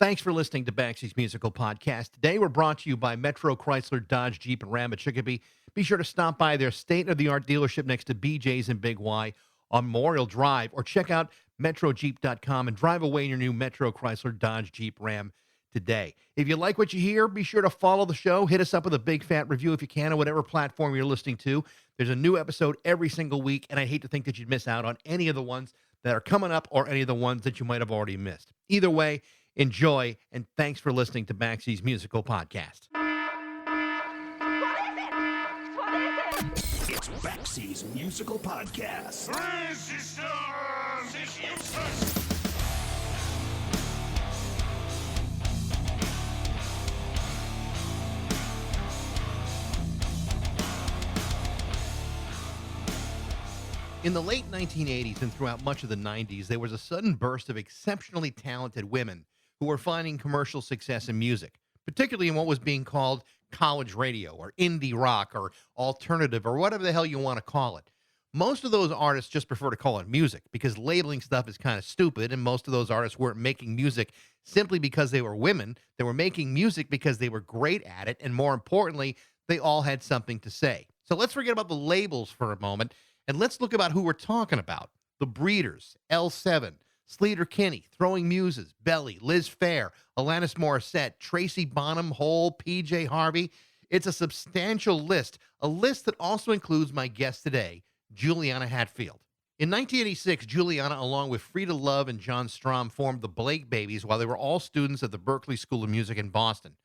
Thanks for listening to Baxie's Musical Podcast. Today, we're brought to you by Metro Chrysler Dodge Jeep and Ram at Chicopee. Be sure to stop by their state-of-the-art dealership next to BJ's and Big Y on Memorial Drive, or check out metrojeep.com and drive away in your new Metro Chrysler Dodge Jeep Ram today. If you like what you hear, be sure to follow the show. Hit us up with a big fat review if you can on whatever platform you're listening to. There's a new episode every single week, and I hate to think that you'd miss out on any of the ones that are coming up or any of the ones that you might have already missed. Either way, enjoy, and thanks for listening to Baxie's Musical Podcast. It's Baxie's Musical Podcast. Resistance is useless. In the late 1980s and throughout much of the 90s, there was a sudden burst of exceptionally talented women who were finding commercial success in music, particularly in what was being called college radio or indie rock or alternative or whatever the hell you want to call it. Most of those artists just prefer to call it music because labeling stuff is kind of stupid, and most of those artists weren't making music simply because they were women. They were making music because they were great at it, and more importantly, they all had something to say. So let's forget about the labels for a moment, and let's look about who we're talking about. The Breeders, L7, Sleater Kinney, Throwing Muses, Belly, Liz Phair, Alanis Morissette, Tracy Bonham, Hole, PJ Harvey. It's a substantial list, a list that also includes my guest today, Juliana Hatfield. In 1986, Juliana, along with Frida Love and John Strom, formed the Blake Babies while they were all students at the Berklee School of Music in Boston.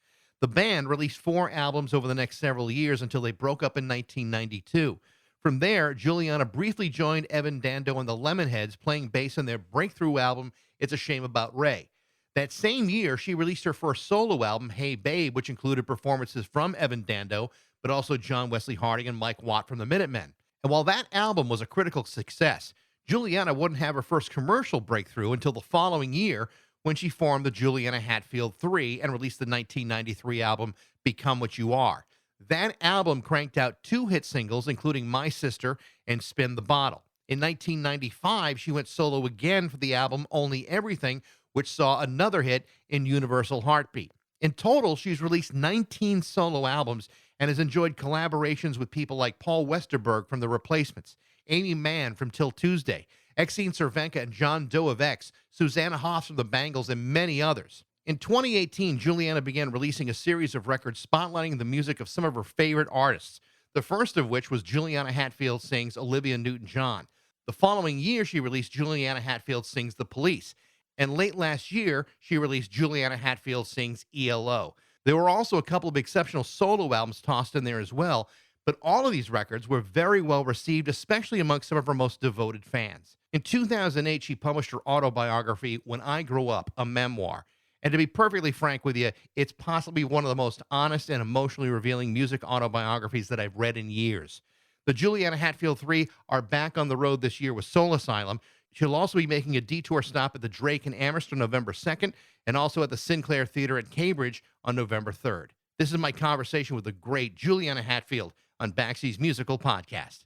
The band released 4 albums over the next several years until they broke up in 1992. From there, Juliana briefly joined Evan Dando and the Lemonheads, playing bass on their breakthrough album, It's a Shame About Ray. That same year, she released her first solo album, Hey Babe, which included performances from Evan Dando, but also John Wesley Harding and Mike Watt from the Minutemen. And while that album was a critical success, Juliana wouldn't have her first commercial breakthrough until the following year when she formed the Juliana Hatfield Three and released the 1993 album, Become What You Are. That album cranked out 2 hit singles, including My Sister and Spin the Bottle. In 1995, she went solo again for the album Only Everything, which saw another hit in Universal Heartbeat. In total, she's released 19 solo albums and has enjoyed collaborations with people like Paul Westerberg from The Replacements, Amy Mann from Till Tuesday, Exene Cervenka and John Doe of X, Susanna Hoffs from the Bangles, and many others. In 2018, Juliana began releasing a series of records spotlighting the music of some of her favorite artists, the first of which was Juliana Hatfield Sings Olivia Newton-John. The following year, she released Juliana Hatfield Sings The Police. And late last year, she released Juliana Hatfield Sings ELO. There were also a couple of exceptional solo albums tossed in there as well, but all of these records were very well received, especially amongst some of her most devoted fans. In 2008, she published her autobiography, When I Grow Up, a memoir. And to be perfectly frank with you, it's possibly one of the most honest and emotionally revealing music autobiographies that I've read in years. The Juliana Hatfield Three are back on the road this year with Soul Asylum. She'll also be making a detour stop at the Drake in Amherst on November 2nd, and also at the Sinclair Theater at Cambridge on November 3rd. This is my conversation with the great Juliana Hatfield on Baxie's Musical Podcast.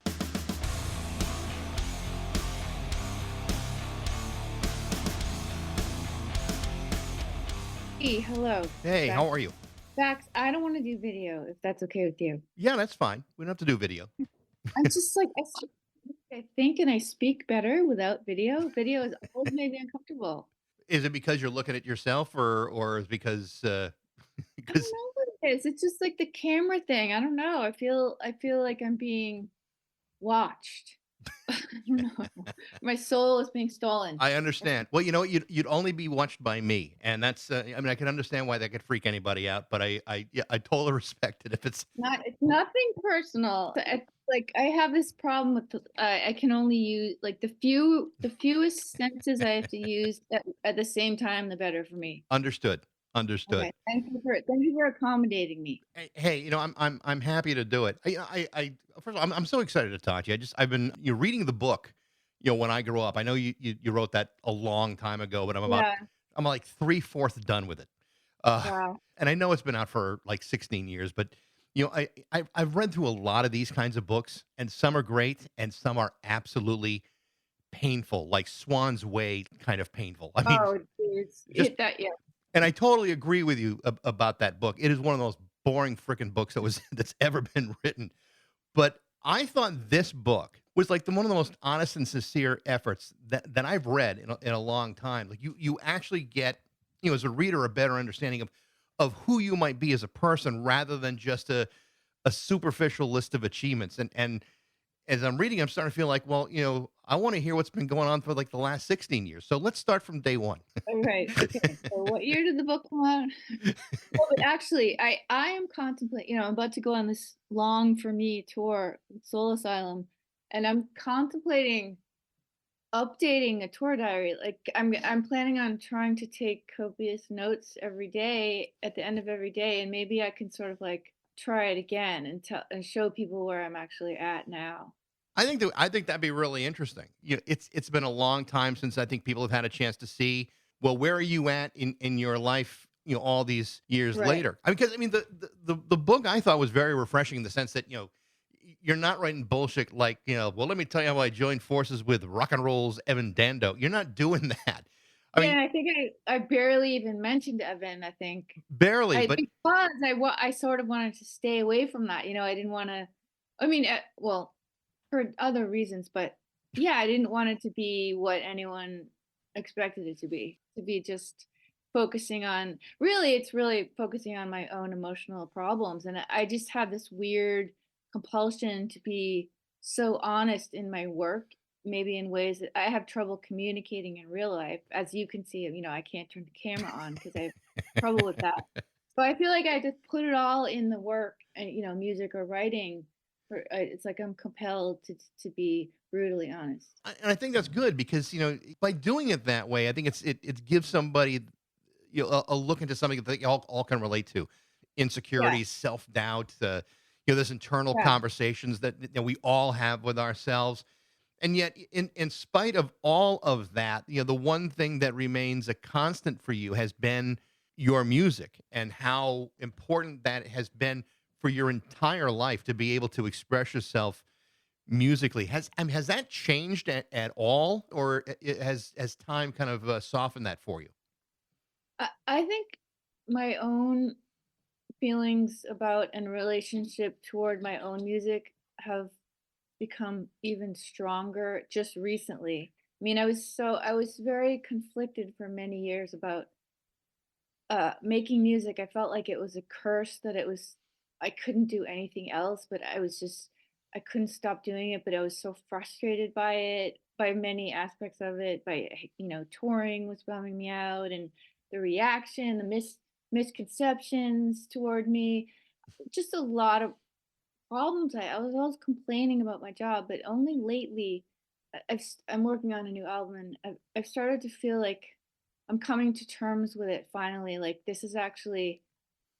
Hey, hello. Hey, Bax. how are you? Bax, I don't want to do video if that's okay with you. Yeah, that's fine. We don't have to do video. I'm just like, I think and I speak better without video. Video has always made me uncomfortable. Is it because you're looking at yourself, or is it because I because don't know what it is. It's just like the camera thing. I don't know. I feel like I'm being watched. I don't know. My soul is being stolen. I understand. Well, you know what? You'd only be watched by me, and that's. I mean, I can understand why that could freak anybody out, but I totally respect it if it's. It's nothing personal. It's like I have this problem with I can only use like the fewest sentences I have to use at the same time, the better for me. Understood. Understood. Okay, thank you for accommodating me. Hey, you know, I'm happy to do it. I first of all, I'm so excited to talk to you. I've been reading the book, When I Grow Up. I know you wrote that a long time ago, but Yeah. I'm like 3/4 done with it. Wow. And I know it's been out for like 16 years, but I've read through a lot of these kinds of books, and some are great, and some are absolutely painful, like Swan's Way kind of painful. I mean, Oh, dude, just that yeah. And I totally agree with you about that book. It is one of the most boring freaking books that's ever been written. But I thought this book was like one of the most honest and sincere efforts that I've read in a long time. Like you actually get, as a reader, a better understanding of who you might be as a person rather than just a superficial list of achievements. And as I'm reading, I'm starting to feel like, well, I want to hear what's been going on for like the last 16 years. So let's start from day one. All right. Okay. So what year did the book come out? Well, but actually, I am contemplating. I'm about to go on this long for me tour with Soul Asylum, and I'm contemplating updating a tour diary. Like I'm planning on trying to take copious notes every day at the end of every day, and maybe I can sort of like try it again and tell and show people where I'm actually at now. I think that'd be really interesting. It's been a long time since I think people have had a chance to see, well, where are you at in your life, all these years Right. later. Because I mean the book I thought was very refreshing in the sense that, you're not writing bullshit like, well, let me tell you how I joined forces with rock and roll's Evan Dando. You're not doing that. I Yeah, mean, and I think I barely even mentioned Evan. I think barely, I but because I sort of wanted to stay away from that. I didn't want to. I mean, well, for other reasons, but yeah, I didn't want it to be what anyone expected it to be. To be just focusing on really, it's really focusing on my own emotional problems, and I just have this weird compulsion to be so honest in my work, maybe in ways that I have trouble communicating in real life. As you can see, I can't turn the camera on because I have trouble with that. So I feel like I just put it all in the work, and music or writing. It's like I'm compelled to be brutally honest. and I think that's good because, by doing it that way, I think it gives somebody, a look into something that they all can relate to. Yeah, Insecurities, self-doubt, this internal yeah. conversations that we all have with ourselves. And yet, in spite of all of that, the one thing that remains a constant for you has been your music and how important that has been for your entire life to be able to express yourself musically. Has that changed at all, or has time kind of softened that for you? I think my own feelings about and relationship toward my own music have become even stronger just recently. I mean, I was very conflicted for many years about making music. I felt like it was a curse that I couldn't do anything else, but I couldn't stop doing it, but I was so frustrated by it, by many aspects of it, by touring was bumming me out, and the reaction, the misconceptions toward me, just a lot of problems. I was always complaining about my job, but only lately, I'm working on a new album, and I've started to feel like I'm coming to terms with it finally. Like this is actually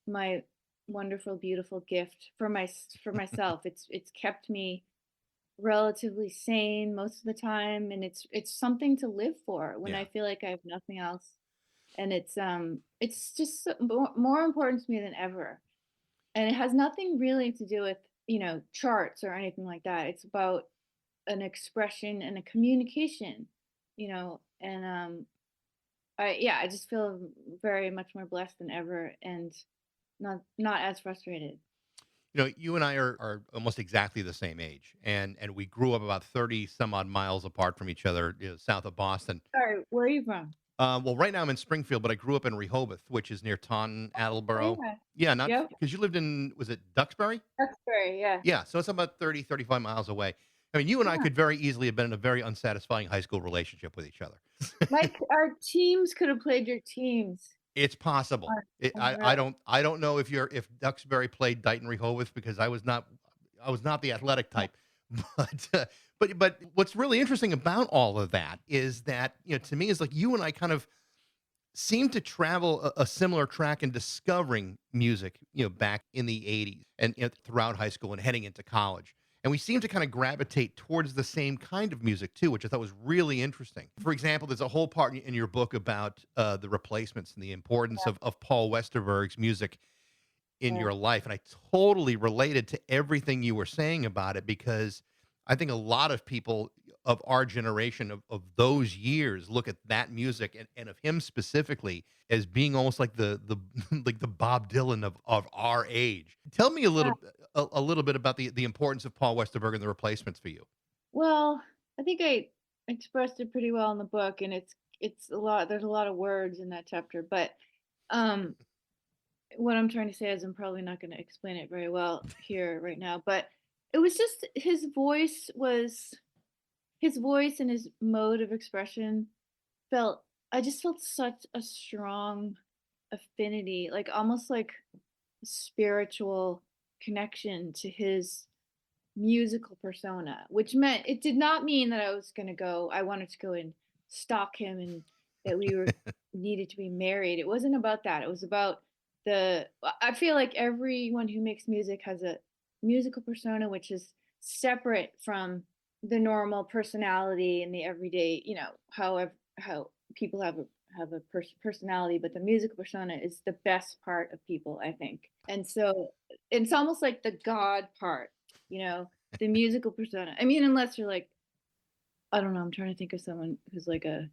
my wonderful, beautiful gift for myself. It's kept me relatively sane most of the time, and it's something to live for when Yeah. I feel like I have nothing else. And it's just more important to me than ever. And it has nothing really to do with charts or anything like that. It's about an expression and a communication, and I just feel very much more blessed than ever, and not as frustrated. You and I are almost exactly the same age, and we grew up about 30 some odd miles apart from each other, south of Boston. Sorry, where are you from? Well, right now I'm in Springfield, but I grew up in Rehoboth, which is near Taunton, Oh, Attleboro. yeah. Yeah, not Yep. because you lived in, was it Duxbury? That's great. Yeah. Yeah, so it's about 30, 35 miles away. I mean, you and I Yeah. could very easily have been in a very unsatisfying high school relationship with each other. Like our teams could have played your teams. It's possible. Really. I don't know if Duxbury played Dighton Rehoboth because I was not the athletic type. But but what's really interesting about all of that is that, to me, is like you and I kind of seem to travel a similar track in discovering music, back in the 80s and, throughout high school and heading into college. And we seem to kind of gravitate towards the same kind of music too, which I thought was really interesting. For example, there's a whole part in your book about the replacements and the importance of Paul Westerberg's music in Yeah. your life. And I totally related to everything you were saying about it because I think a lot of people of our generation of those years look at that music and of him specifically as being almost like the like the Bob Dylan of our age. Tell me Yeah. a little bit about the importance of Paul Westerberg and the Replacements for you. Well, I think I expressed it pretty well in the book, and it's a lot. There's a lot of words in that chapter, but um, what I'm trying to say is I'm probably not going to explain it very well here right now. But it was just his voice and his mode of expression felt. I just felt such a strong affinity, like almost like a spiritual connection to his musical persona, which meant it did not mean that I wanted to go and stalk him and that we were needed to be married. It wasn't about that. It was about I feel like everyone who makes music has a musical persona which is separate from the normal personality and the everyday, how people have a personality, but the musical persona is the best part of people, I think. And so it's almost like the God part, you know, the musical persona. I mean, unless you're like, I don't know, I'm trying to think of someone who's like a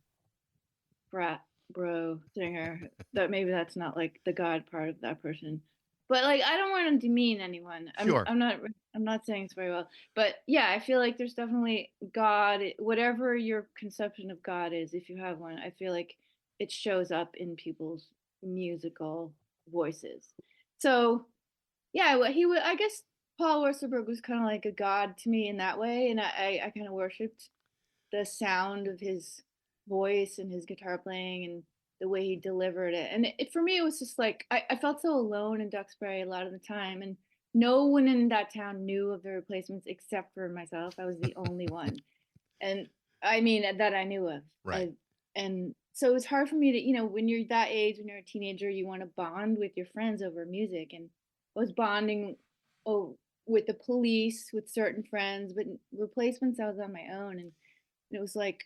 frat bro singer. That maybe that's not like the God part of that person. But like, I don't want to demean anyone. Sure. I'm not saying it's very well. But yeah, I feel like there's definitely God, whatever your conception of God is, if you have one, I feel like it shows up in people's musical voices. So yeah, what he would, I guess Paul Westerberg was kind of like a god to me in that way, and I kind of worshipped the sound of his voice and his guitar playing and the way he delivered it. And for me, it was just like I felt so alone in Duxbury a lot of the time, and no one in that town knew of the Replacements except for myself. I was the only one, and I mean that I knew of. Right. And so it was hard for me to, when you're that age, when you're a teenager, you want to bond with your friends over music, and I was bonding oh, with the Police, with certain friends, but Replacements I was on my own, and it was like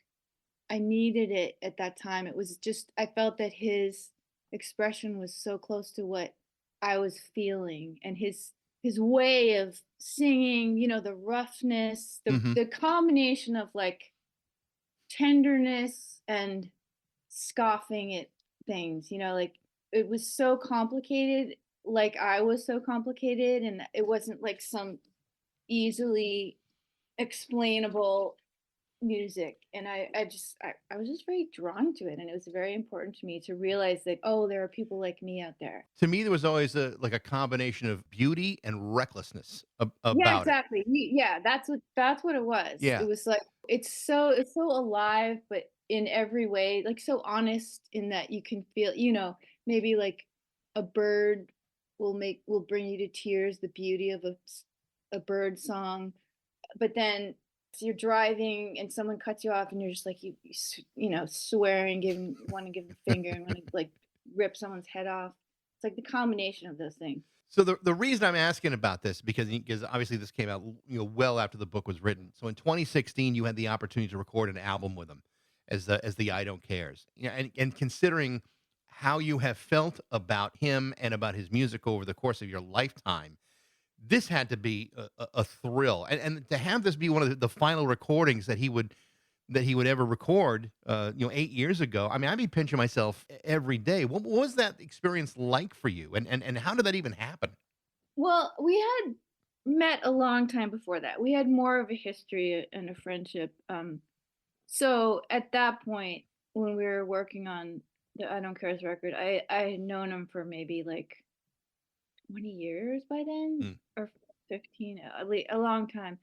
I needed it at that time. It was just I felt that his expression was so close to what I was feeling, and his way of singing, the roughness, Hmm. the combination of like tenderness and scoffing at things, like it was so complicated, like I was so complicated, and it wasn't like some easily explainable music. And I was just very drawn to it, and it was very important to me to realize that, oh, there are people like me out there. To me, there was always like a combination of beauty and recklessness Yeah, about it. exactly. Yeah, that's what it was. It Yeah. was like it's so alive, but in every way, like so honest in that you can feel, maybe like a bird will bring you to tears, the beauty of a bird song. But then you're driving and someone cuts you off and you're just like swearing, giving want to give the finger and want to like rip someone's head off. It's like the combination of those things. So the reason I'm asking about this because obviously this came out well after the book was written. So in 2016 you had the opportunity to record an album with him as the I Don't Cares. Yeah, and considering how you have felt about him and about his music over the course of your lifetime, this had to be a thrill. And to have this be one of the final recordings that he would ever record, 8 years ago. I mean, I'd be pinching myself every day. What was that experience like for you? And how did that even happen? Well, we had met a long time before that. We had more of a history and a friendship. So at that point, when we were working on the I Don't Cares record, I had known him for maybe like 20 years by then, Mm. or 15, a long time.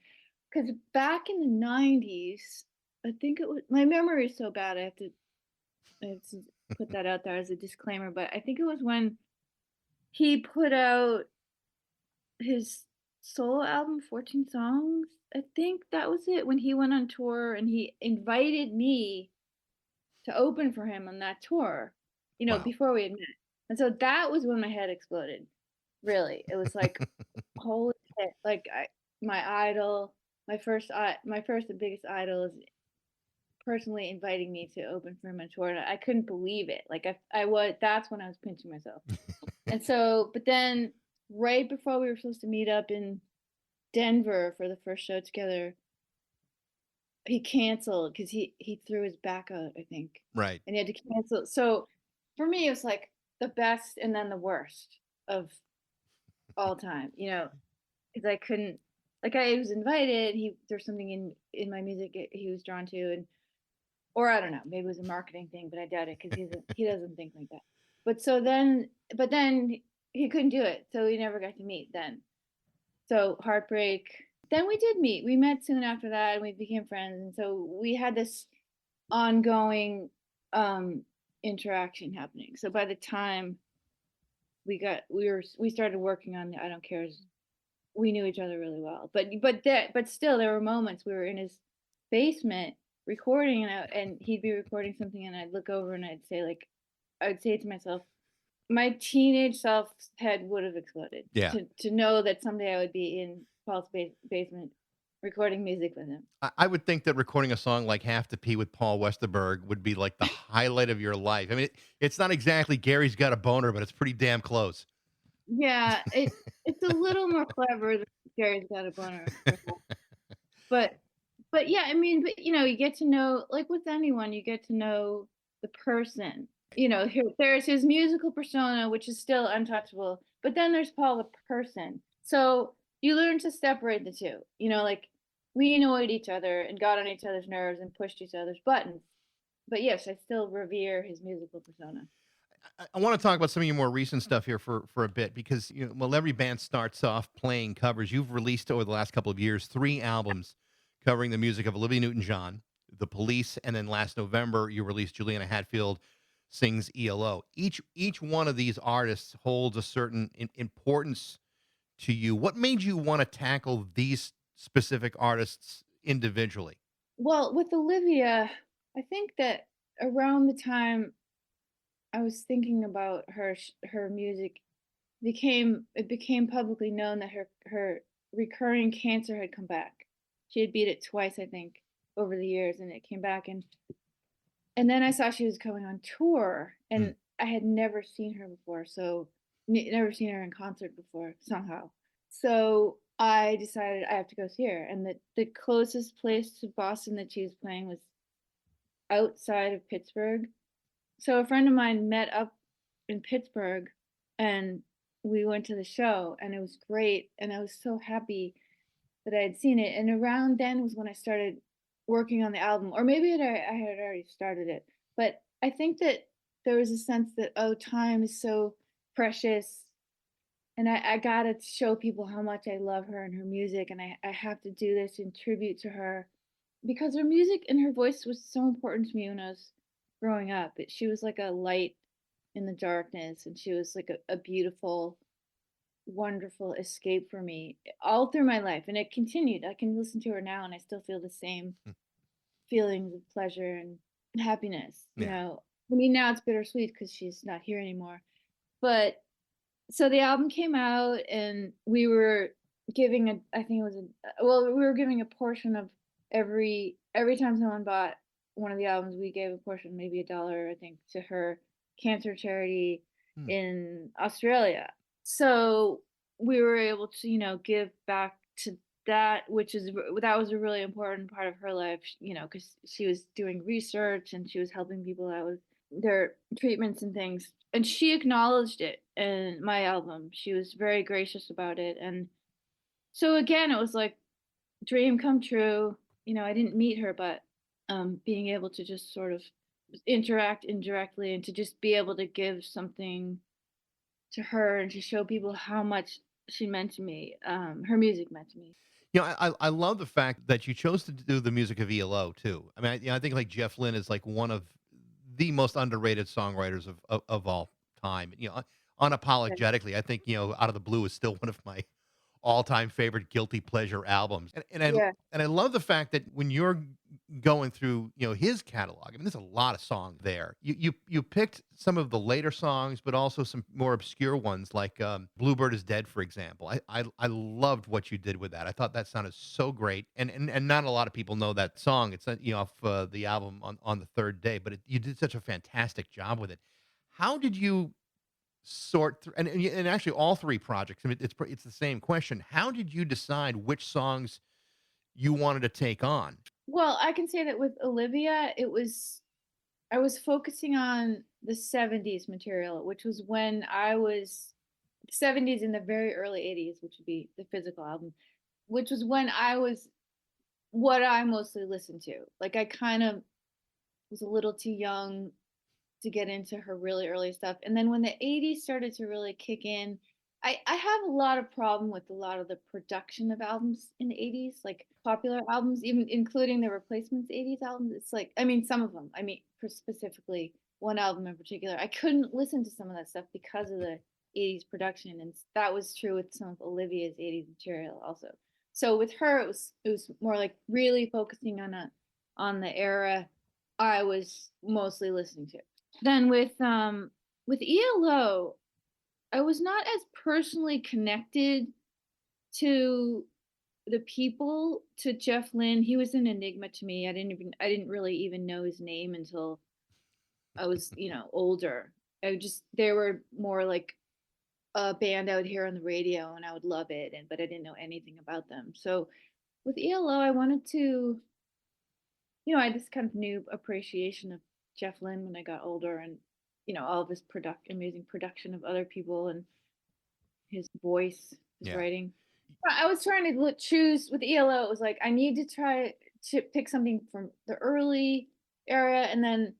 Because back in the 90s, I think it was, my memory is so bad, I have to put that out there as a disclaimer, but I think it was when he put out his solo album, 14 songs. I think that was it, when he went on tour and he invited me to open for him on that tour, Wow. before we had met. And so that was when my head exploded. Really. It was like, holy shit. Like my idol, my first and biggest idol is personally inviting me to open for him on tour. And I couldn't believe it. Like that's when I was pinching myself. And so, but then right before we were supposed to meet up in Denver for the first show together, he canceled because he threw his back out, I think, Right. and he had to cancel. So for me, it was like the best and then the worst of all time, because I couldn't, like, I was invited. There's something in my music he was drawn to, and or I don't know, maybe it was a marketing thing, but I doubt it because he doesn't think like that. But then he couldn't do it, so we never got to meet then. So heartbreak. Then we did meet. We met soon after that, and we became friends. And so we had this ongoing interaction happening. So by the time we started working on the I Don't Cares, we knew each other really well. But still, there were moments we were in his basement recording, and he'd be recording something, and I'd look over and I'd say to myself, my teenage self's head would have exploded Yeah. to know that someday I would be in Paul's basement recording music with him. I would think that recording a song like Have to Pee with Paul Westerberg would be like the highlight of your life. I mean, it's not exactly Gary's Got a Boner, but it's pretty damn close. Yeah, it's a little more clever than Gary's Got a Boner, but yeah, I mean, but you get to know, like with anyone, you get to know the person. There's his musical persona, which is still untouchable, but then there's Paul the person. So you learn to separate the two. Like we annoyed each other and got on each other's nerves and pushed each other's buttons. But yes, I still revere his musical persona. I want to talk about some of your more recent stuff here for a bit because well, every band starts off playing covers. You've released over the last couple of years 3 albums covering the music of Olivia Newton-John, The Police, and then last November you released Juliana Hatfield Sings ELO. Each one of these artists holds a certain importance to you. What made you want to tackle these specific artists individually? Well, with Olivia, I think that around the time I was thinking about her music, it became publicly known that her recurring cancer had come back. She had beat it twice, I think, over the years, and it came back. And then I saw she was going on tour, Hmm. and I had never seen her before, so never seen her in concert before somehow. So I decided I have to go see her, and the closest place to Boston that she was playing was outside of Pittsburgh. So a friend of mine met up in Pittsburgh, and we went to the show, and it was great, and I was so happy that I had seen it. And around then was when I started working on the album, or maybe I had already started it. But I think that there was a sense that, oh, time is so precious, and I gotta show people how much I love her and her music, and I have to do this in tribute to her because her music and her voice was so important to me when I was growing up. She was like a light in the darkness, and she was like a beautiful, wonderful escape for me all through my life. And it continued. I can listen to her now, and I still feel the same Hmm. feelings of pleasure and happiness. Yeah. I mean, now it's bittersweet because she's not here anymore. But so the album came out, and we were giving I think it was we were giving a portion of every time someone bought one of the albums, we gave a portion, maybe $1, I think, to her cancer charity Hmm. in Australia. So we were able to, give back to that, that was a really important part of her life, because she was doing research and she was helping people out with their treatments and things. And she acknowledged it in my album. She was very gracious about it. And so again, it was like dream come true. I didn't meet her, but being able to just sort of interact indirectly and to just be able to give something to her and to show people how much she meant to me. Her music meant to me. I love the fact that you chose to do the music of ELO too. I mean, I think like Jeff Lynne is like one of the most underrated songwriters of all time. Right. Unapologetically, I think Out of the Blue is still one of my all-time favorite guilty pleasure albums. Yeah. And I love the fact that when you're going through, his catalog, I mean, there's a lot of songs there. You picked some of the later songs, but also some more obscure ones like Bluebird is Dead, for example. I loved what you did with that. I thought that sounded so great. And not a lot of people know that song. It's off the album on the third day, but you did such a fantastic job with it. How did you sort through and actually all 3 projects, I mean, it's the same question. How did you decide which songs you wanted to take on? Well, I can say that with Olivia, I was focusing on the 70s material, which was when I was 70s in the very early 80s, which would be the physical album, which was when I was what I mostly listened to. Like I kind of was a little too young to get into her really early stuff. And then when the 80s started to really kick in, I have a lot of problem with a lot of the production of albums in the 80s, like popular albums, even including the replacements 80s albums. It's like, I mean, some of them, I mean, specifically one album in particular, I couldn't listen to some of that stuff because of the 80s production. And that was true with some of Olivia's 80s material also. So with her, it was more like really focusing on the era I was mostly listening to. Then with ELO, I was not as personally connected to the people to Jeff Lynne. He was an enigma to me. I didn't really even know his name until I was, older. I just they were more like a band out here on the radio and I would love it but I didn't know anything about them. So with ELO I wanted to, I had this kind of new appreciation of Jeff Lynne when I got older and all of his amazing production of other people and his voice, his Yeah. writing. I was trying to choose with ELO. It was like I need to try to pick something from the early era and then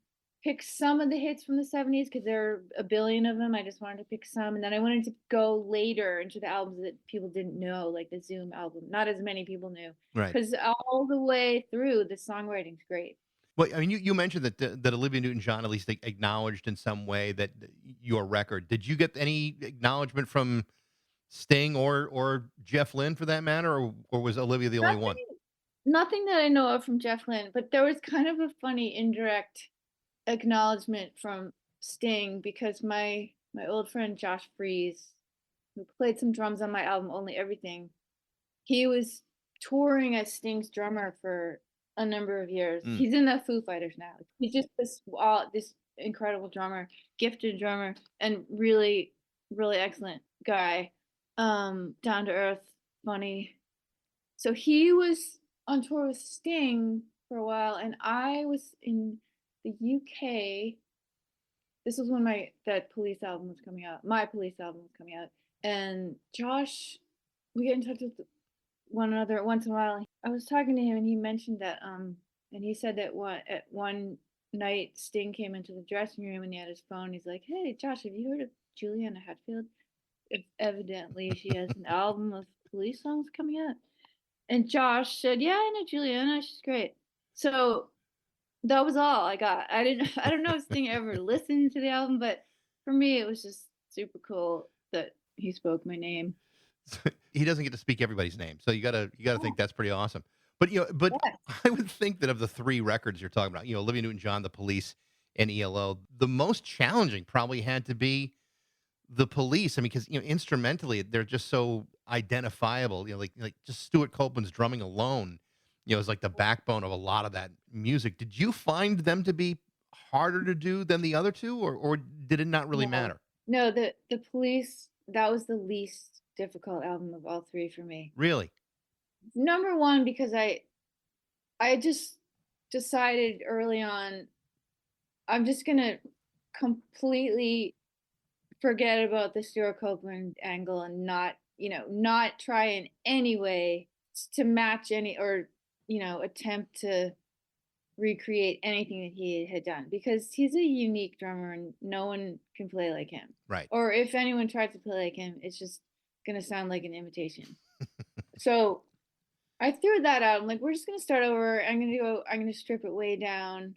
pick some of the hits from the 70s because there are a billion of them. I just wanted to pick some. And then I wanted to go later into the albums that people didn't know, like the Zoom album. Not as many people knew Right. because all the way through, the songwriting's great. Well, I mean, you mentioned that Olivia Newton-John at least acknowledged in some way that your record. Did you get any acknowledgement from Sting or Jeff Lynne for that matter, or was Olivia the only one? Nothing, nothing that I know of from Jeff Lynne, but there was kind of a funny indirect acknowledgement from Sting because my old friend Josh Freeze, who played some drums on my album Only Everything, he was touring as Sting's drummer for a number of years. Mm. He's in the Foo Fighters now. He's just this incredible drummer, gifted drummer, and really, really excellent guy. Down to earth, funny. So he was on tour with Sting for a while, and I was in the UK. This was when that Police album was coming out. My Police album was coming out, and Josh, we get in touch with one another once in a while. I was talking to him, and he mentioned that and he said that one night Sting came into the dressing room and he had his phone. He's like, "Hey, Josh, have you heard of Juliana Hatfield? Evidently, she has an album of Police songs coming out." And Josh said, "Yeah, I know Juliana. She's great." So that was all I got. I don't know if Sting ever listened to the album, but for me, it was just super cool that he spoke my name. He doesn't get to speak everybody's name, so you gotta Yeah, think that's pretty awesome. But yes. I would think that of the three records you're talking about, Olivia Newton-John, The Police, and ELO, the most challenging probably had to be The Police. I mean, because instrumentally they're just so identifiable. Like just Stuart Copeland's drumming alone, is like the backbone of a lot of that music. Did you find them to be harder to do than the other two, or did it not really No, matter? no, the Police, that was the least difficult album of all three for me. Really? Number one, because I just decided early on I'm just gonna completely forget about the Stuart Copeland angle and not try in any way to match any or attempt to recreate anything that he had done because he's a unique drummer and no one can play like him. Right. Or if anyone tries to play like him, it's just gonna sound like an imitation. So I threw that out. I'm like, we're just gonna start over. I'm gonna strip it way down.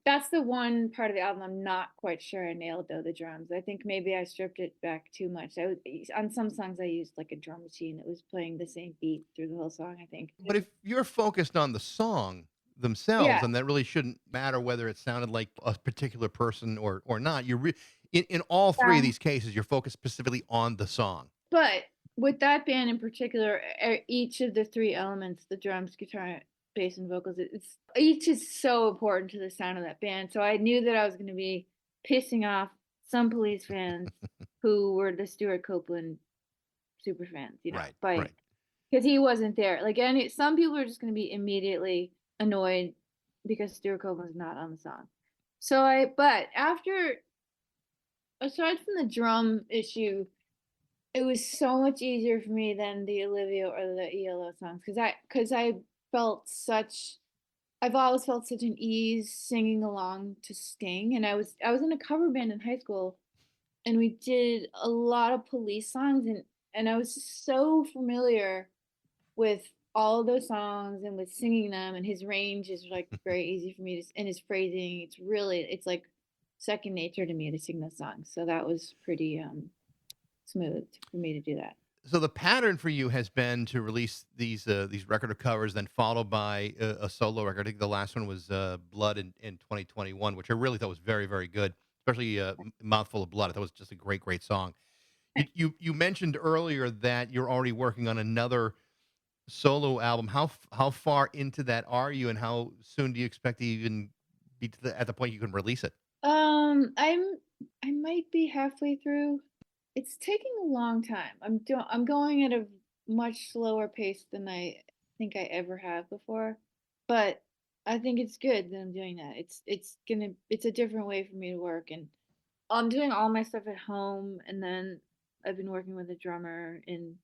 That's the one part of the album I'm not quite sure I nailed though, the drums. I think maybe I stripped it back too much. On some songs I used like a drum machine that was playing the same beat through the whole song, I think. But if you're focused on the song themselves, Yeah. then that really shouldn't matter whether it sounded like a particular person or not. In all three of Yeah. these cases, you're focused specifically on the song. But with that band in particular, each of the three elements, the drums, guitar, bass, and vocals, it's each is so important to the sound of that band. So I knew that I was going to be pissing off some Police fans who were the Stuart Copeland super fans, Right. by Right. because he wasn't there. Like some people are just going to be immediately annoyed because Stuart Copeland's not on the song. But after, aside from the drum issue, it was so much easier for me than the Olivia or the ELO songs because I felt such I've always felt such an ease singing along to Sting, and I was in a cover band in high school, and we did a lot of Police songs, and I was just so familiar with all of those songs and with singing them, and his range is like very easy for me to, and his phrasing, it's like second nature to me to sing those songs. So that was pretty smooth for me to do that. So the pattern for you has been to release these record of covers, then followed by a solo record. I think the last one was Blood in 2021, which I really thought was very, very good, especially Mouthful of Blood. I thought it was just a great, great song. You mentioned earlier that you're already working on another solo album. How far into that are you, and how soon do you expect to even be at the point you can release it? I might be halfway through. It's taking a long time. I'm going at a much slower pace than I think I ever have before, but I think it's good that I'm doing that. It's a different way for me to work, and I'm doing all my stuff at home, and then I've been working with a drummer in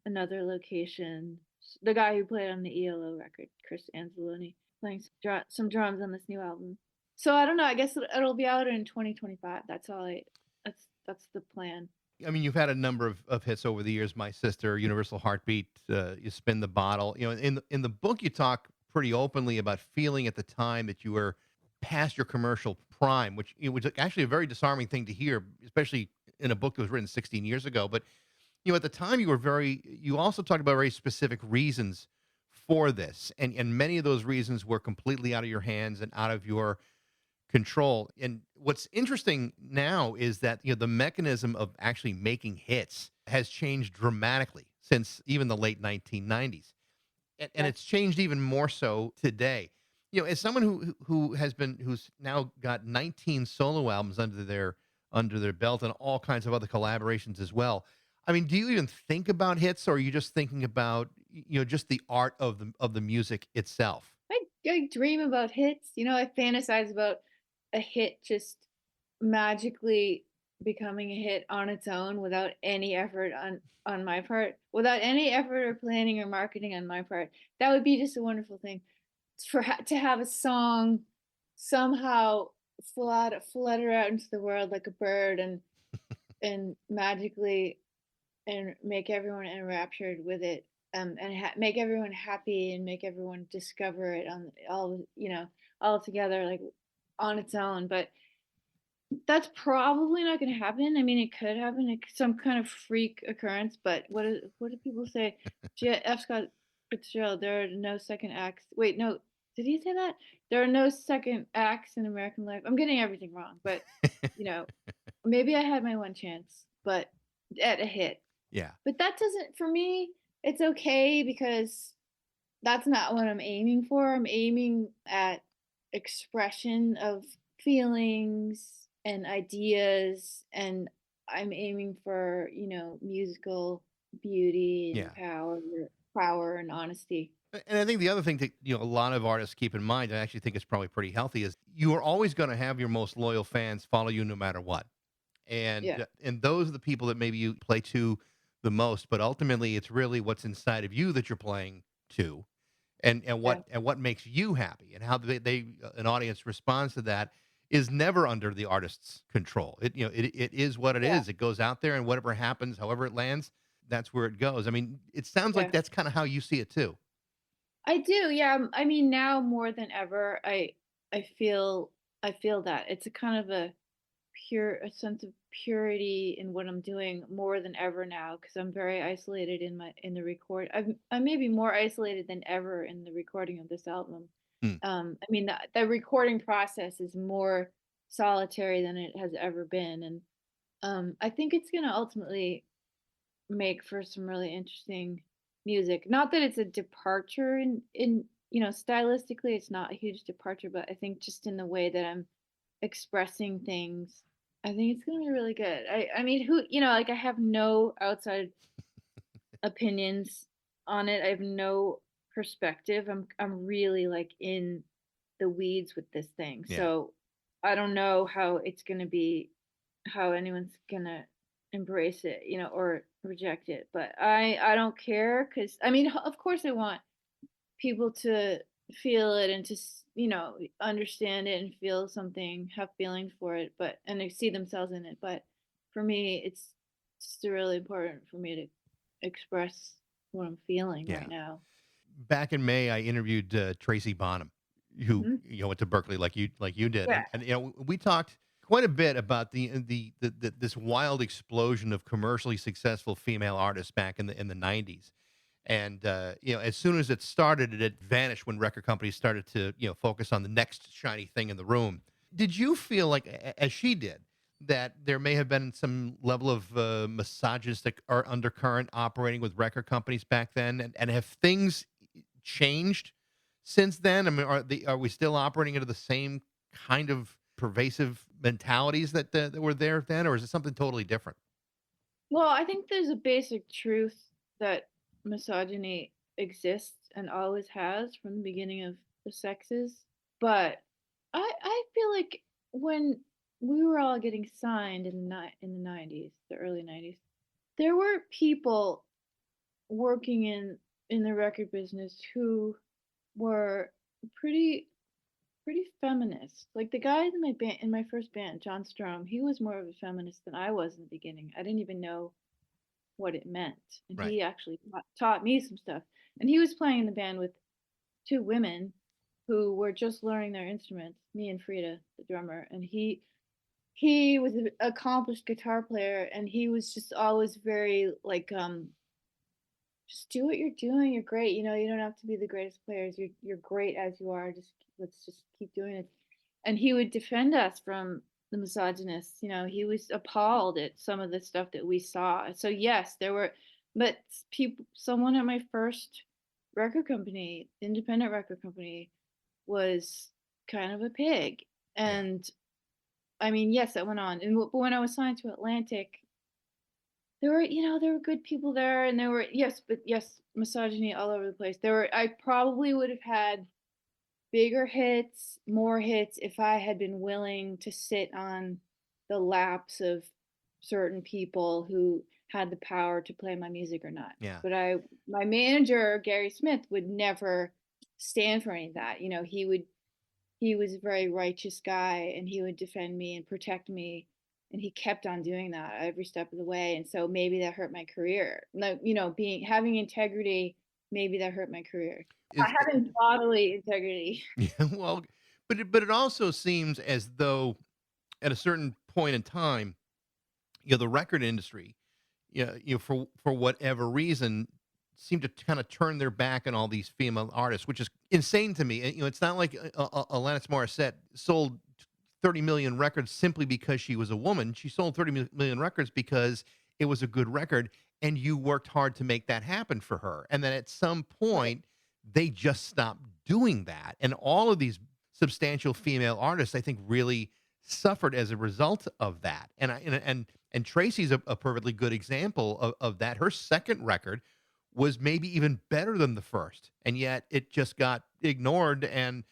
another location. The guy who played on the ELO record, Chris Anzalone, playing some drums on this new album. So I don't know. I guess it'll be out in 2025. That's all I. That's the plan. I mean, you've had a number of hits over the years. My Sister, Universal Heartbeat, You Spin the Bottle. You know, in the book, you talk pretty openly about feeling at the time that you were past your commercial prime, which was actually a very disarming thing to hear, especially in a book that was written 16 years ago. But at the time, you also talked about very specific reasons for this, and many of those reasons were completely out of your hands and out of your control. And what's interesting now is that the mechanism of actually making hits has changed dramatically since even the late 1990s, and Yeah. it's changed even more so today. As someone who's now got 19 solo albums under their belt and all kinds of other collaborations as well. I mean, do you even think about hits, or are you just thinking about just the art of the music itself? I dream about hits. I fantasize about a hit just magically becoming a hit on its own without any effort on my part, without any effort or planning or marketing on my part. That would be just a wonderful thing to have a song somehow flutter out into the world like a bird and magically and make everyone enraptured with it, and make everyone happy and make everyone discover it on all together, like on its own. But that's probably not going to happen. I mean, it could happen, some kind of freak occurrence. But what do people say? F. Scott Fitzgerald. There are no second acts. Wait, no, did he say that? There are no second acts in American life. I'm getting everything wrong, but you know, maybe I had my one chance, but at a hit. Yeah. But that doesn't, for me, it's okay because that's not what I'm aiming for. I'm aiming at expression of feelings and ideas, and I'm aiming for, musical beauty and Yeah. power and honesty. And I think the other thing that a lot of artists keep in mind, I actually think it's probably pretty healthy, is you are always going to have your most loyal fans follow you no matter what. Yeah. And those are the people that maybe you play to the most, but ultimately it's really what's inside of you that you're playing to, and Yeah. what makes you happy, and how an audience responds to that is never under the artist's control. It is what it Yeah. is. It goes out there, and whatever happens, however it lands, that's where it goes. I mean, it sounds like Yeah. that's kind of how you see it too. I do. Yeah. I mean, now more than ever, I feel I feel that it's a kind of a sense of purity in what I'm doing more than ever now because I'm very isolated in the record. I'm maybe more isolated than ever in the recording of this album. Hmm. I mean, the recording process is more solitary than it has ever been, and I think it's going to ultimately make for some really interesting music. Not that it's a departure in stylistically, it's not a huge departure, but I think just in the way that I'm expressing things, I think it's gonna be really good. I mean, like I have no outside opinions on it. I have no perspective. I'm really like in the weeds with this thing. Yeah. So I don't know how it's going to be, how anyone's going to embrace it, or reject it. But I don't care, cuz I mean, of course I want people to feel it and to understand it and feel something, have feelings for it, but and they see themselves in it. But for me, it's just really important for me to express what I'm feeling Yeah. right now. Back in May, I interviewed Tracy Bonham, who Hmm. went to Berkeley like you did, Yeah. and we talked quite a bit about this wild explosion of commercially successful female artists back in the '90s. And as soon as it started, it vanished when record companies started to focus on the next shiny thing in the room. Did you feel like, as she did, that there may have been some level of misogynistic or undercurrent operating with record companies back then, and have things changed since then? I mean, are we still operating under the same kind of pervasive mentalities that were there then, or is it something totally different? Well, I think there's a basic truth that misogyny exists and always has from the beginning of the sexes. But I feel like when we were all getting signed in the 90s, the early 90s, there were people working in the record business who were pretty pretty feminist. Like the guy in my band, in my first band, John Strom, he was more of a feminist than I was in the beginning. I didn't even know what it meant, and Right. he actually taught me some stuff. And he was playing in the band with two women who were just learning their instruments, me and Frida, the drummer. And he was an accomplished guitar player, and he was just always very like, just do what you're doing. You're great. You don't have to be the greatest players. You're great as you are. Just let's just keep doing it. And he would defend us from the misogynists. He was appalled at some of the stuff that we saw. So yes, there were, but people. Someone at my first record company, independent record company, was kind of a pig. Yeah. And I mean, yes, that went on. And but when I was signed to Atlantic, there were good people there, and there were, yes, but yes, misogyny all over the place. I probably would have had bigger hits, more hits, if I had been willing to sit on the laps of certain people who had the power to play my music or not. Yeah. But my manager, Gary Smith, would never stand for any of that. He was a very righteous guy, and he would defend me and protect me, and he kept on doing that every step of the way. And so maybe that hurt my career. No, being having integrity, maybe that hurt my career. Is Having bodily integrity. Yeah, well, but it also seems as though at a certain point in time, the record industry, for whatever reason, seemed to kind of turn their back on all these female artists, which is insane to me. It's not like Alanis Morissette sold 30 million records simply because she was a woman. She sold 30 million records because it was a good record, and you worked hard to make that happen for her. And then at some Right. point, they just stopped doing that. And all of these substantial female artists, I think, really suffered as a result of that. And Tracy's a perfectly good example of that. Her second record was maybe even better than the first, and yet it just got ignored and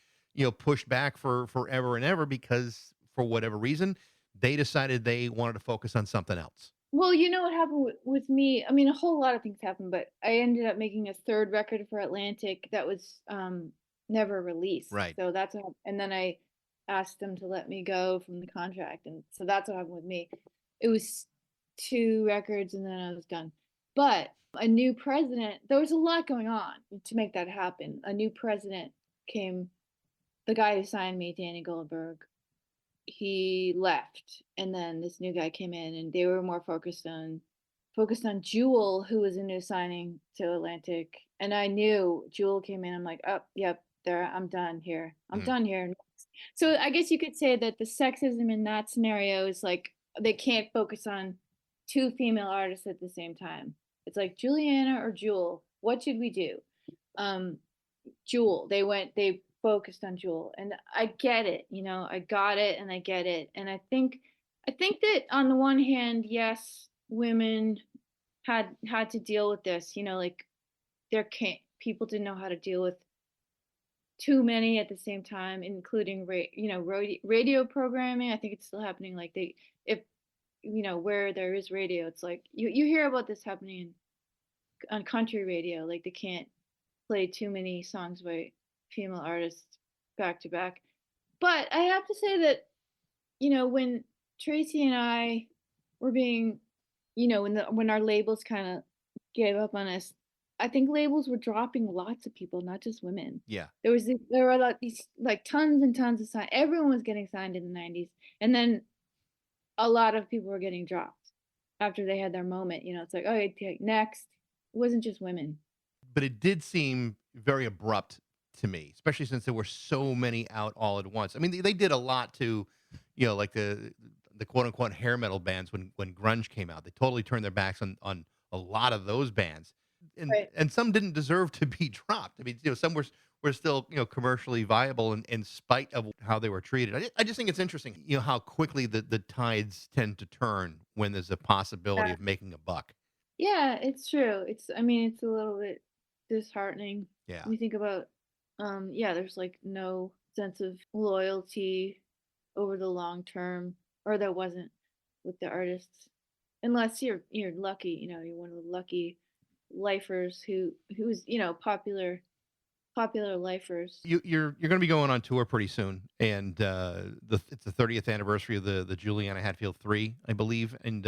pushed back for forever and ever because for whatever reason they decided they wanted to focus on something else. Well, you know what happened with me? I mean, a whole lot of things happened, but I ended up making a third record for Atlantic that was never released. Right. So that's what, and then I asked them to let me go from the contract, and so that's what happened with me. It was two records, and then I was done. But a new president, there was a lot going on to make that happen. A new president came, the guy who signed me, Danny Goldberg, he left, and then this new guy came in, and they were more focused on Jewel, who was a new signing to Atlantic. And I knew Jewel came in. I'm like, oh, yep, there, I'm done here. I'm Mhm. done here. So I guess you could say that the sexism in that scenario is like they can't focus on two female artists at the same time. It's like Juliana or Jewel. What should we do? Um, Jewel. They focused on Jewel. And I get it, I got it and I get it. And I think that on the one hand, yes, women had to deal with this, like there can't people didn't know how to deal with too many at the same time, including radio programming. I think it's still happening. Like they, if where there is radio, it's like you hear about this happening on country radio. Like they can't play too many songs by female artists back to back. But I have to say that when Tracy and I were being, when our labels kind of gave up on us, I think labels were dropping lots of people, not just women. Yeah. There were a lot these like tons and tons of sign. Everyone was getting signed in the '90s, and then a lot of people were getting dropped after they had their moment. It's like, okay, next. It wasn't just women. But it did seem very abrupt to me, especially since there were so many out all at once. I mean, they did a lot to, like the quote unquote hair metal bands when grunge came out. They totally turned their backs on a lot of those bands, and Right. and some didn't deserve to be dropped. I mean, some were still commercially viable in spite of how they were treated. I just think it's interesting, how quickly the tides tend to turn when there's a possibility Yeah. of making a buck. Yeah, it's true. I mean, it's a little bit disheartening. Yeah. You think about, yeah, there's like no sense of loyalty over the long term, or there wasn't with the artists, unless you're lucky. You're one of the lucky lifers who's popular lifers. You're going to be going on tour pretty soon, and it's the 30th anniversary of the Juliana Hatfield Three, I believe, and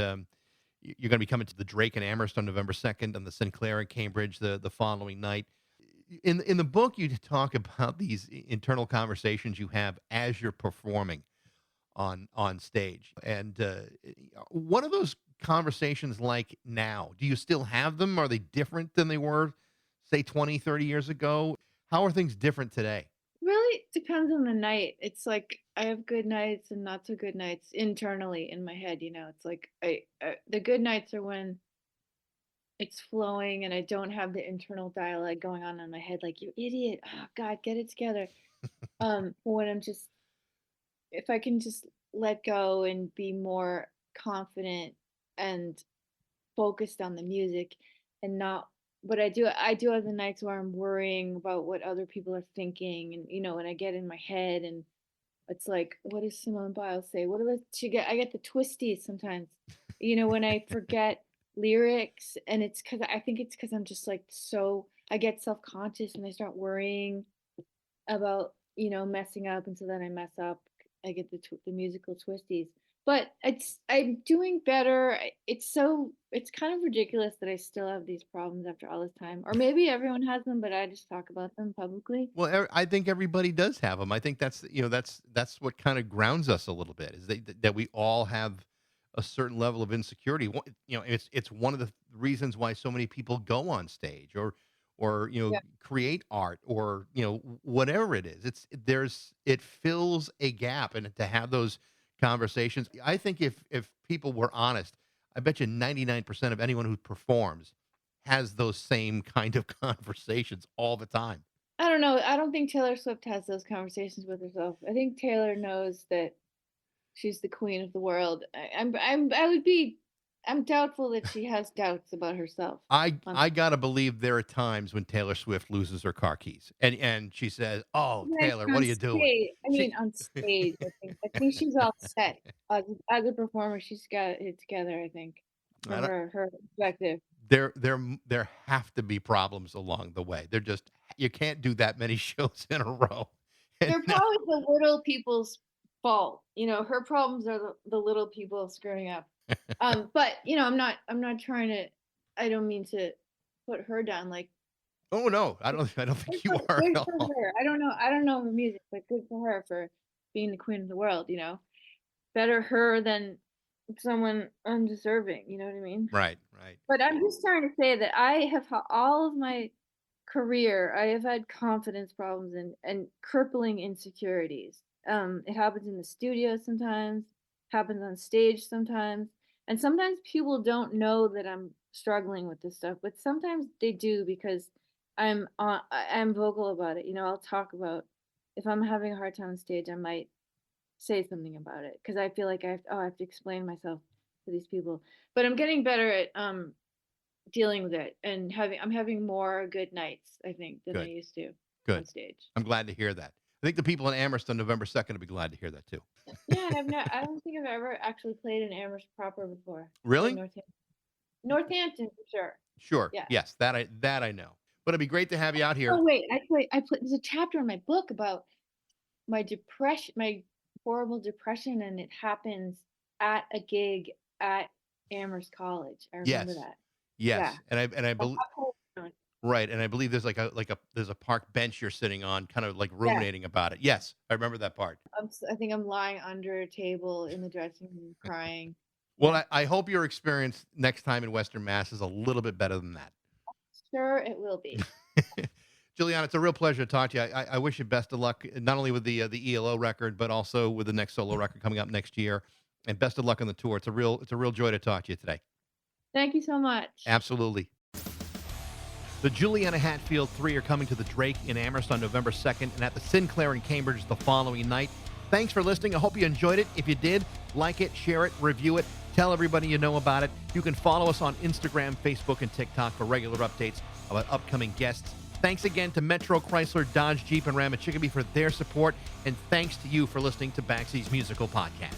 you're going to be coming to the Drake in Amherst on November 2nd, and the Sinclair in Cambridge the following night. In the book, you talk about these internal conversations you have as you're performing on stage, and what are those conversations like now? Do you still have them? Are they different than they were, say, 20, 30 years ago? How are things different today? Really depends on the night. It's like I have good nights and not so good nights internally in my head. It's like the good nights are when it's flowing and I don't have the internal dialogue going on in my head, like you idiot. Oh God, get it together. When I'm just if I can just let go and be more confident and focused on the music and not but I do have the nights where I'm worrying about what other people are thinking, and when I get in my head and it's like, what does Simone Biles say? What do she get? I get the twisties sometimes. When I forget lyrics, and I think it's because I'm just like I get self conscious and I start worrying about messing up, and so then I mess up. I get the musical twisties, but I'm doing better. It's kind of ridiculous that I still have these problems after all this time, or maybe everyone has them, but I just talk about them publicly. Well, I think everybody does have them. I think that's what kind of grounds us a little bit, is that we all have a certain level of insecurity. It's one of the reasons why so many people go on stage or Yeah, create art, or whatever it is. It fills a gap, and to have those conversations, I think if people were honest, I bet you 99% of anyone who performs has those same kind of conversations all the time. I don't know. I don't think Taylor Swift has those conversations with herself. I think Taylor knows that she's the queen of the world. I'm doubtful that she has doubts about herself. On I gotta believe there are times when Taylor Swift loses her car keys, and she says, "Oh, Like, Taylor, what on are you doing?" stage, She on stage, I think she's all set. As a performer, she's got it together. I think I from don't, her perspective. there have to be problems along the way. They're just, you can't do that many shows in a row. And They're probably the little people's fault. Her problems are the little people screwing up. But I'm not trying to. I don't mean to put her down. Like oh no, I don't think you are good at for all. her. I don't know her music, but good for her for being the queen of the world. Better her than someone undeserving. You know what I mean? Right, right. But I'm just trying to say that I have all of my career, I have had confidence problems and crippling insecurities. It happens in the studio sometimes, happens on stage sometimes, and sometimes people don't know that I'm struggling with this stuff, but sometimes they do because I'm vocal about it. I'll talk about if I'm having a hard time on stage, I might say something about it because I feel like I have to explain myself to these people. But I'm getting better at dealing with it and I'm having more good nights, I think, than I Good. used to Good. on stage. I'm glad to hear that. I think the people in Amherst on November 2nd will be glad to hear that too. Yeah, I don't think I've ever actually played in Amherst proper before. Really? Northampton. Northampton for sure. Sure. Yeah. Yes, that I know. But it'd be great to have you out here. Oh wait, there's a chapter in my book about my depression, my horrible depression, and it happens at a gig at Amherst College. I remember Yes. that. Yes. Yeah. And I That's believe how cool it was. right, and I believe there's a park bench you're sitting on, kind of like Yeah. ruminating about it. Yes, I remember that part. I think I'm lying under a table in the dressing room crying. Well, Yeah. I hope your experience next time in Western Mass is a little bit better than that. Sure, it will be. Juliana, it's a real pleasure to talk to you. I wish you best of luck, not only with the ELO record, but also with the next solo record coming up next year. And best of luck on the tour. It's a real joy to talk to you today. Thank you so much. Absolutely. The Juliana Hatfield Three are coming to the Drake in Amherst on November 2nd and at the Sinclair in Cambridge the following night. Thanks for listening. I hope you enjoyed it. If you did, like it, share it, review it, tell everybody you know about it. You can follow us on Instagram, Facebook, and TikTok for regular updates about upcoming guests. Thanks again to Metro Chrysler, Dodge, Jeep, and Ram at Chicopee for their support, and thanks to you for listening to Baxie's Musical Podcast.